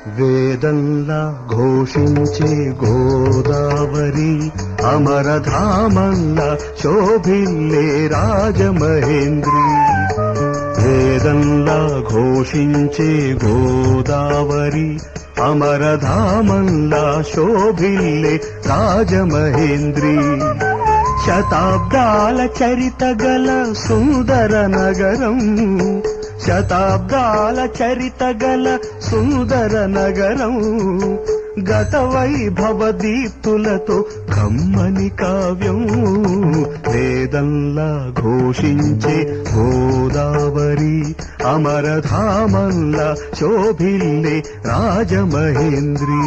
వేదంలా ఘోషించే గోదావరి అమరధామంలా శోభిల్లే రాజమహేంద్రి. వేదంలా ఘోషించే గోదావరి అమరధామంలా శోభిల్లే రాజమహేంద్రి. శతాబ్దాల చరిత గల సుందర నగరం, శతాబ్దాల చరిత గల సుందర నగరం, గత వైభవ దీప్తులతో కమ్మని కావ్యం. వేదంలా ఘోషించే గోదావరి అమరధామంలా శోభిల్లే రాజమహేంద్రి.